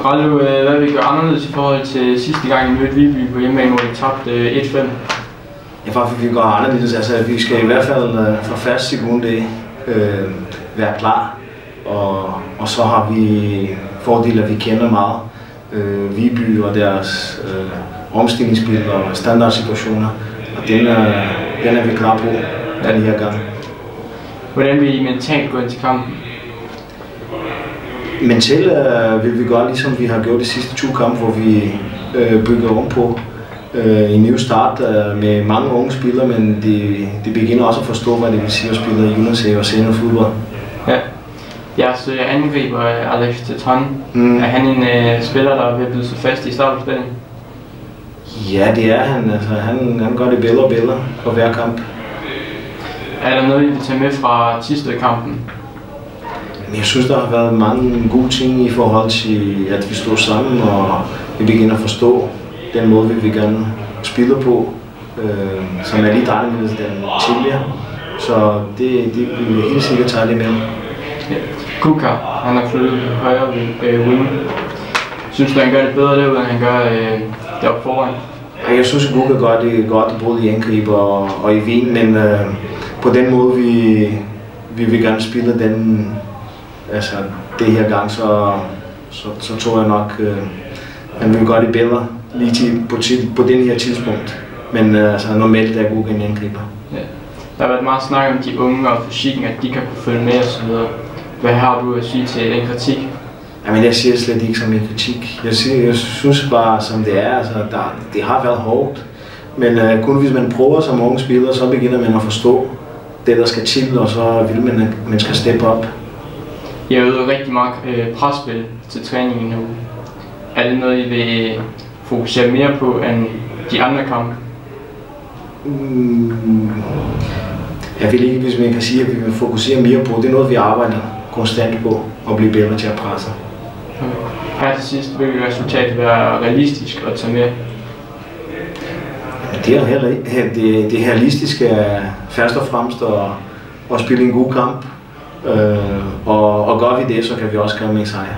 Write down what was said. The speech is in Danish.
Rallo, hvad vil I gøre anderledes i forhold til sidste gang I mødte Viby på hjemmebane, hvor I tabte 1-5? Ja, faktisk vi gør anderledes. Altså, vi skal i hvert fald fra første sekunde være klar. Og så har vi fordele, at vi kender meget Viby og deres omstillingsspil og standardsituationer. Og den er vi klar på den her gang. Hvordan vil I mentalt gå ind til kampen? Mentalt vil vi gøre, ligesom vi har gjort de sidste 2 kampe, hvor vi bygger ovenpå. En ny start med mange unge spillere, men de begynder også at forstå, hvad det vil sige at spille i Jyllands og senior fodbold. Ja. Jeres angriber Alex Teton, er han en spiller, der vil byde sig fast i startopstillingen? Ja, det er han. Altså, han gør det bedre og bedre på hver kamp. Er der noget, I vil tage med fra Thisted-kampen? Jeg synes, der har været mange gode ting i forhold til, at vi står sammen, og vi begynder at forstå den måde, vi vil gerne spille på, som er lidt anderledes end tidligere. Så det vil jeg helt sikkert tage det med. Ja. Kuka, han har flyttet højre wing. Synes du, han gør det bedre derude, end han gør deroppe foran? Ja, jeg synes, at Kuka gør det godt både i angriber og i wing, men på den måde, vi vil gerne spille den, altså det her gang, så tror jeg nok, han vil gøre det bedre lige på den her tidspunkt. Men altså, normalt er Kuka en angriber. Ja. Der har været meget snak om de unge og fysikken, at de kan kunne følge med osv. Hvad har du at sige til den kritik? Jamen, jeg siger slet ikke som en kritik. Jeg synes bare, som det er. Altså, det har været hårdt. Men kun hvis man prøver som unge spiller, så begynder man at forstå det, der skal til, og så vil man skal steppe op. I har øvet rigtig meget presspil til træningen nu. Er det noget, I vil fokusere mere på end de andre kampe? Jeg vil ikke, hvis man kan sige, at vi vil fokusere mere på. Det er noget, vi arbejder konstant på at blive bedre til at presse. Her til sidst vil resultatet være realistisk at tage med? Det realistiske er først og fremmest at spille en god kamp. Og gør vi det, så kan vi også komme med sejr.